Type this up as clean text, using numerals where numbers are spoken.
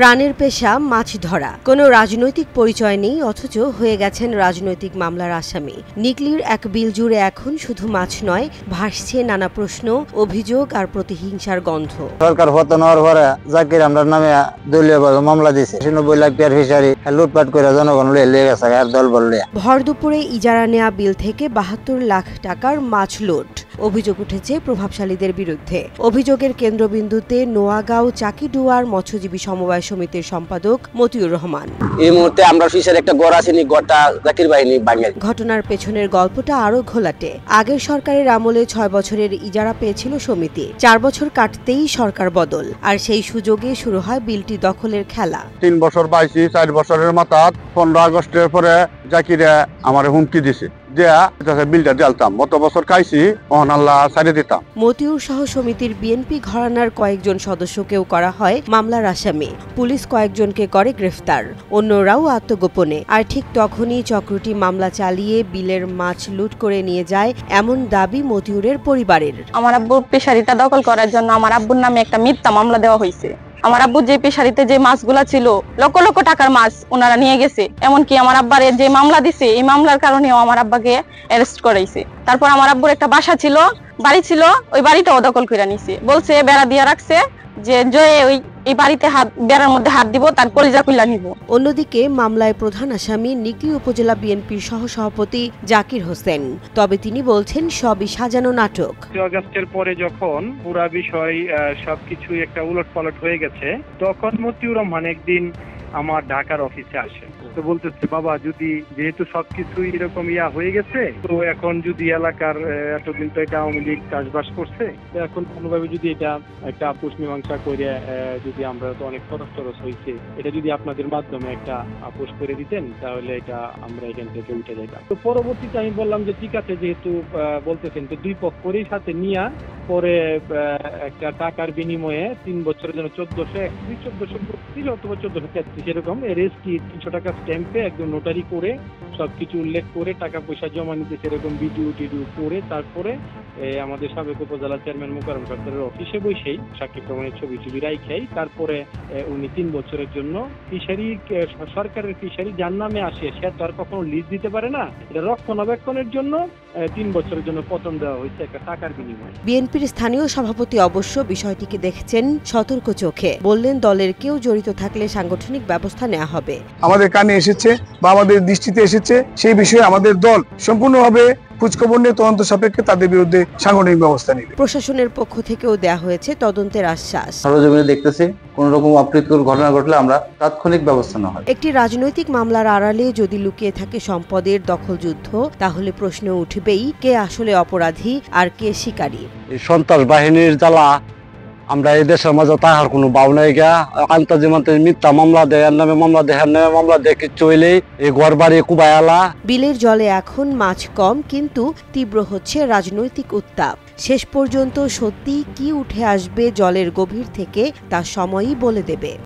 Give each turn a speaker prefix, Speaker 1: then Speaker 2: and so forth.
Speaker 1: প্রাণের পেশা মাছ ধরা, কোনো রাজনৈতিক পরিচয় নেই অথচ হয়ে গেছেন রাজনৈতিক মামলার আসামি। নিকলির এক বিল জুড়ে এখন শুধু মাছ নয়, ভাসছে নানা প্রশ্ন, অভিযোগ আর প্রতিহিংসার গন্ধ।
Speaker 2: সরকার পতন হওয়ার পরে জাকির আমরার নামে দলীয়ভাবে মামলা দিয়েছে 90 লাখ টাকার ফিশারি লুটপাট করে জনগণ লিয়ে গেছে আর দল বললে।
Speaker 1: ভর দুপুরে ইজারা নেয়া বিল থেকে 72 লাখ টাকার মাছ লুট। অভিযোগ উঠেছে প্রভাবশালীদের বিরুদ্ধে। অভিযোগের কেন্দ্রবিন্দুতে নোয়াগাঁও চাকিডুয়ার মৎস্যজীবী সমবায় সমিতির সম্পাদক মতিউর রহমান।
Speaker 3: এই মুহূর্তে আমরা ফিশারি একটা গড় আছিনি, গড়টা জাকির বাহিনী ভাঙে।
Speaker 1: ঘটনার পেছনের গল্পটা আরো ঘোলাটে। আগের সরকারের আমলে 6 বছরের ইজারা পেয়েছিল সমিতি। 4 বছর কাটতেই সরকার বদল, আর সেই সুযোগে শুরু হয় বিলটি দখলের খেলা।
Speaker 4: 3 বছর পাইছি, 4 বছরের মাথা 15 আগস্টের পরে জাকিরে আমার হুমকি দিছে বিলটা দিতাম, গত বছর খাইছি আল্লাহ ছাড়ে দিতাম।
Speaker 1: মতিউর সহ সমিতির বিএনপি ঘরানার কয়েকজন সদস্যকেও করা হয় মামলার আসামি। পুলিশ কয়েকজনকে করে গ্রেফতার, অন্যরাও আত্মগোপনে। আর ঠিক তখনই চক্রটি মামলা চালিয়ে বিলের মাছ লুট করে নিয়ে যায়, এমন দাবি মতিউরের পরিবারের।
Speaker 5: আমার আব্বুর পেশারিটা দখল করার জন্য আমার আব্বুর নামে একটা মিথ্যা মামলা দেওয়া হয়েছে। আমার আব্বু যে পেশারিতে যে মাছগুলা ছিল, লক্ষ লক্ষ টাকার মাছ ওনারা নিয়ে গেছে। এমনকি আমার আব্বার যে মামলা দিছে, এই মামলার কারণেও আমার আব্বাকে অ্যারেস্ট করাইছে। তারপর আমার আব্বুর একটা বাসা ছিল, বাড়ি ছিল, ওই বাড়িটাও দখল করে নিছে। বলছে বেড়া দিয়ে রাখছে যে এই বাড়িতে বেড়ার মধ্যে হাত দিব, তার কলিজা খুলে নিব।
Speaker 1: অন্যদিকে মামলায় প্রধান আসামি নিকলি উপজেলা বিএনপির সহসভাপতি জাকির হোসেন। তবে তিনি বলছেন সবই সাজানো নাটক।
Speaker 6: আগস্টের পরে যখন পুরা বিষয় সবকিছু একটা উলটপালট হয়ে গেছে, তখন মতিউর রহমান একদিন আমার ঢাকার অফিসে আসে। তো বলতেছে, বাবা যদি যেহেতু সবকিছু এরকম হয়ে গেছে, তো এখন যদি এলাকার এতদিন তো এটা আওয়ামী লীগ চাষবাস করছে, তো এখন কোনোভাবে যদি এটা একটা আপোষ মীমাংসা করে, যদি আমরা তো অনেক খরচ হয়েছে, এটা যদি আপনাদের মাধ্যমে একটা আপোষ করে দিতেন, তাহলে এটা আমরা এখান থেকে উঠে যাইতাম। তো পরবর্তীতে আমি বললাম যে ঠিক আছে, যেহেতু বলতেছেন, তো দুই পক্ষেরই সাথে নিয়ে পরে একটা টাকার বিনিময়ে 3 বছরের জন্য 1431 অথবা 1433 সেরকম রেজিস্ট্রি 300 টাকা স্ট্যাম্পে একদম নোটারি করে সবকিছু উল্লেখ করে টাকা পয়সা জমা নিতে সেরকম ভিডিও করে তারপরে আমাদের সাবেক উপজেলা চেয়ারম্যান মোকাররম সরকারের অফিসে বসেই সাক্ষী প্রমাণের ছবি রাখাই তারপরে উনি 3 বছরের জন্য ফিশারি, সরকারের ফিশারি যার নামে আসে সে তো আর কখনো লিজ দিতে পারে না, এটা রক্ষণাবেক্ষণের জন্য 3 বছরের জন্য পতন দেওয়া হয়েছে একটা টাকার বিনিময়ে।
Speaker 1: বিএনপির স্থানীয় সভাপতি অবশ্য বিষয়টিকে দেখছেন সতর্ক চোখে। বললেন, দলের কেউ জড়িত থাকলে সাংগঠনিক ব্যবস্থা নেওয়া হবে।
Speaker 4: আমাদের কানে এসেছে বা আমাদের দৃষ্টিতে এসেছে, সেই বিষয়ে আমাদের দল সম্পূর্ণভাবে খোঁজখবর নিয়ে তদন্ত সাপেক্ষে তাদের বিরুদ্ধে সাংগঠনিক ব্যবস্থা নেবে।
Speaker 1: প্রশাসনের পক্ষ থেকেও দেয়া হয়েছে তদন্তের আশ্বাস।
Speaker 2: সরজমিনে দেখতেছি কোন রকম অপ্রীতিকর ঘটনা ঘটলে আমরা তাৎক্ষণিক ব্যবস্থা নেওয়া হবে।
Speaker 1: একটি রাজনৈতিক মামলার আড়ালে যদি লুকিয়ে থাকে সম্পদের দখলযুদ্ধ, তাহলে প্রশ্ন উঠবেই কে আসলে অপরাধী আর কে শিকারী।
Speaker 3: সন্ত্রাস বাহিনীর জ্বালা আমরা এই দেশের মাঝে তাহার কোনো বাউ নাই গা। আন্তর্জাতিক মিথ্যা মামলা দেয়, নামে মামলা দেয়, নামে মামলা দেখে চইলেই এই ঘর বাড়ি কুবায়ালা।
Speaker 1: বিলের জলে এখন মাছ কম, কিন্তু তীব্র হচ্ছে রাজনৈতিক উত্তাপ। শেষ পর্যন্ত সত্যি কি উঠে আসবে জলের গভীর থেকে, তা সময়ই বলে দেবে।